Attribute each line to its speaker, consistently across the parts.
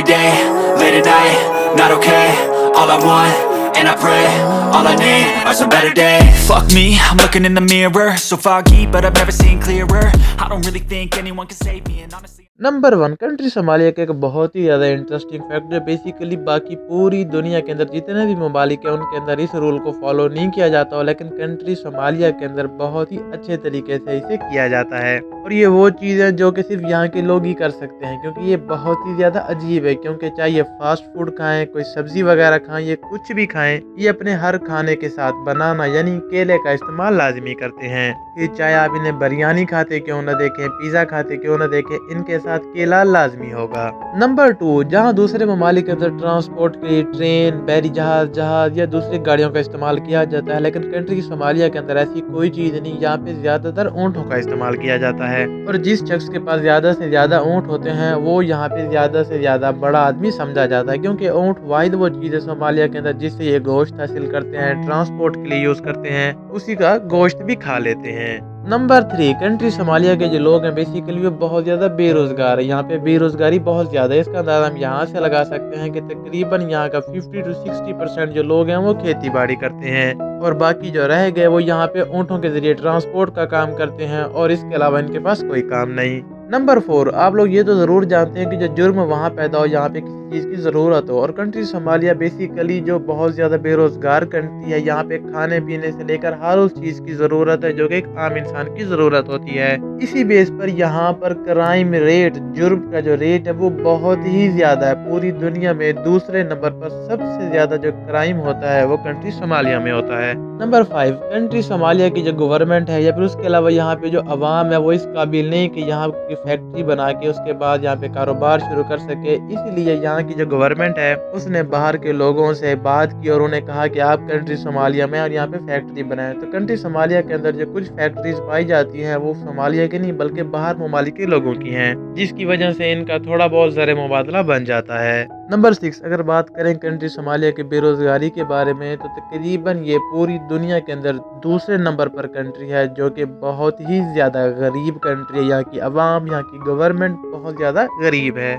Speaker 1: day, late at night, not okay. All I want, and I pray, all I need are some better days. Fuck me, I'm looking in the mirror, so foggy, but I've never seen clearer. I don't really think anyone can save me, and honestly
Speaker 2: number 1 country Somalia का एक बहुत ही ज़्यादा interesting fact जो basically बाकी पूरी दुनिया के अंदर जितने भी ममालिक हैं उनके अंदर इस रूल को फॉलो नहीं किया जाता हो, लेकिन कंट्री सोमालिया के अंदर बहुत ही अच्छे तरीके से इसे किया जाता है। और ये वो चीज़ है जो कि सिर्फ यहाँ के लोग ही कर सकते हैं, क्योंकि ये बहुत ही ज़्यादा अजीब है। क्योंकि चाहे ये फास्ट फूड खाएं, कोई सब्जी वगैरह खाएं, ये कुछ भी खाएं, ये अपने हर खाने के साथ बनाना यानी केले का इस्तेमाल लाजमी करते हैं। कि चाहे आप इन्हें बिरयानी खाते क्यों न देखें, पिज़्ज़ा खाते क्यों न देखें, इनके साथ केला लाजमी होगा। नंबर 2 जहाँ दूसरे ममालिक के अंदर ट्रांसपोर्ट के लिए ट्रेन, बहरी जहाज या दूसरी गाड़ियों का इस्तेमाल किया जाता है, लेकिन कंट्री सोमालिया के अंदर ऐसी कोई चीज़ नहीं। यहाँ पे ज्यादातर ऊँटों का इस्तेमाल किया जाता है, और जिस शख्स के पास ज्यादा से ज्यादा ऊँट होते हैं वो यहाँ पे ज्यादा से ज्यादा बड़ा आदमी समझा जाता है। क्योंकि ऊँट वाहिद वो चीज़ है सोमालिया के अंदर जिससे ये गोश्त हासिल करते हैं, ट्रांसपोर्ट के लिए यूज करते हैं, उसी का गोश्त भी खा लेते हैं। नंबर 3 कंट्री सोमालिया के जो लोग हैं बेसिकली वो बहुत ज़्यादा बेरोज़गार है। यहाँ पे बेरोज़गारी बहुत ज़्यादा है। इसका अंदाज़ा हम यहाँ से लगा सकते हैं कि तकरीबन यहाँ का 50 से 60% जो लोग हैं वो खेती बाड़ी करते हैं, और बाकी जो रह गए वो यहाँ पे ऊँटों के ज़रिए ट्रांसपोर्ट का काम करते हैं, और इसके अलावा इनके पास कोई काम नहीं। नंबर 4 आप लोग ये तो ज़रूर जानते हैं कि जो जुर्म वहाँ पैदा हो, यहाँ पे किसी चीज़ की ज़रूरत हो, और कंट्री सोमालिया बेसिकली जो बहुत ज़्यादा बेरोज़गार कंट्री है, यहाँ पे खाने पीने से लेकर हर उस चीज़ की ज़रूरत है जो कि एक आम इंसान की ज़रूरत होती है। इसी बेस पर यहाँ पर क्राइम रेट, जुर्म का जो रेट है वो बहुत ही ज़्यादा है। पूरी दुनिया में दूसरे नंबर पर सबसे ज़्यादा जो क्राइम होता है वो कंट्री सोमालिया में होता है। नंबर 5 कंट्री सोमालिया की जो गवर्नमेंट है या फिर उसके अलावा यहाँ पे जो अवाम है वो इस काबिल नहीं कि यहाँ की फैक्ट्री बना के उसके बाद यहाँ पे कारोबार शुरू कर सके। इसलिए यहाँ की जो गवर्नमेंट है उसने बाहर के लोगों से बात की और उन्हें कहा कि आप कंट्री सोमालिया में और यहाँ पे फैक्ट्री बनाएं। तो कंट्री सोमालिया के अंदर जो कुछ फैक्ट्रीज पाई जाती हैं वो सोमालिया की नहीं बल्कि बाहर ममालिक के लोगों की हैं, जिसकी वजह से इनका थोड़ा बहुत ज़र मुबादला बन जाता है। नंबर 6 अगर बात करें कंट्री सोमालिया की बेरोजगारी के बारे में तो तकरीबन ये पूरी दुनिया के अंदर दूसरे नंबर पर कंट्री है जो कि बहुत ही ज़्यादा गरीब कंट्री है। यहाँ की आवाम, यहाँ की गवर्नमेंट बहुत ज़्यादा गरीब है।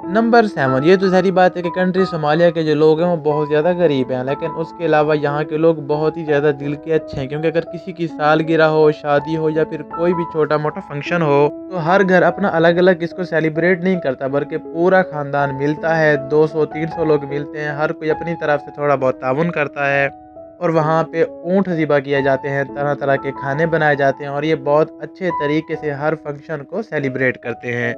Speaker 2: नंबर 7 ये तो सारी बात है कि कंट्री सोमालिया के जो लोग हैं वो बहुत ज़्यादा गरीब हैं, लेकिन उसके अलावा यहाँ के लोग बहुत ही ज़्यादा दिल के अच्छे हैं। क्योंकि अगर किसी की सालगिरह हो, शादी हो या फिर कोई भी छोटा मोटा फंक्शन हो तो हर घर अपना अलग अलग इसको सेलिब्रेट नहीं करता, बल्कि पूरा ख़ानदान मिलता है। 200-300 लोग मिलते हैं, हर कोई अपनी तरफ से थोड़ा बहुत ताउन करता है, और वहाँ पे ऊँट ज़िबा किए जाते हैं, तरह तरह के खाने बनाए जाते हैं, और ये बहुत अच्छे तरीके से हर फंक्शन को सेलिब्रेट करते हैं।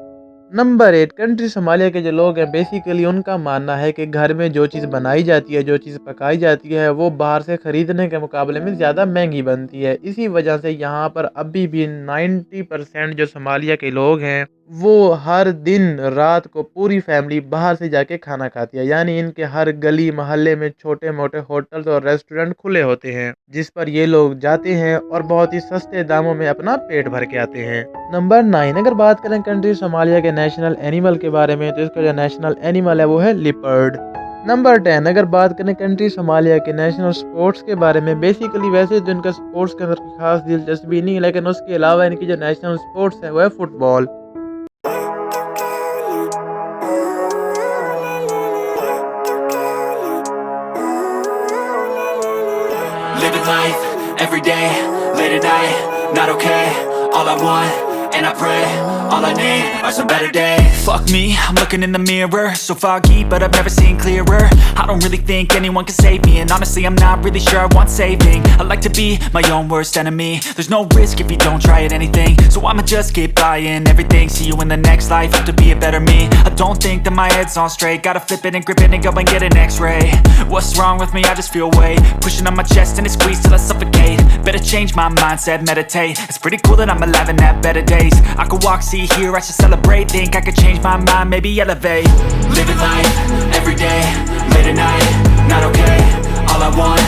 Speaker 2: नंबर 8 कंट्री सोमालिया के जो लोग हैं बेसिकली उनका मानना है कि घर में जो चीज़ बनाई जाती है, जो चीज़ पकाई जाती है वो बाहर से ख़रीदने के मुकाबले में ज़्यादा महंगी बनती है। इसी वजह से यहाँ पर अभी भी 90% जो सोमालिया के लोग हैं वो हर दिन रात को पूरी फैमिली बाहर से जाके खाना खाती है। यानी इनके हर गली मोहल्ले में छोटे मोटे होटल्स और रेस्टोरेंट खुले होते हैं, जिस पर ये लोग जाते हैं और बहुत ही सस्ते दामों में अपना पेट भर के आते हैं। नंबर 9 अगर बात करें कंट्री सोमालिया के नेशनल एनिमल के बारे में तो इसका जो नेशनल एनिमल है वो है लिपर्ड। नंबर 10 अगर बात करें कंट्री सोमालिया के नेशनल स्पोर्ट्स के बारे में, बेसिकली वैसे तो इनका स्पोर्ट्स के अंदर खास दिलचस्पी नहीं है, लेकिन उसके अलावा इनकी जो नेशनल स्पोर्ट्स है वो है football.
Speaker 1: living life, every day, late at night, not okay. All I want, and I pray, all I need are some better days. Fuck me, I'm looking in the mirror, so foggy, but I've never seen clearer. I don't really think anyone can save me, and honestly I'm not really sure I want saving. I like to be my own worst enemy. There's no risk if you don't try at anything, so I'ma just keep buying everything. See you in the next life, have to be a better me. I don't think that my head's on straight, gotta flip it and grip it and go and get an x-ray. What's wrong with me? I just feel weight pushing on my chest and it squeezes till I suffocate. Better change my mindset, meditate. It's pretty cool that I'm alive and have better days. I could walk, see, hear, I should celebrate. Think I could change my mind, maybe elevate. Living life, every day, late at night, not okay. All I want,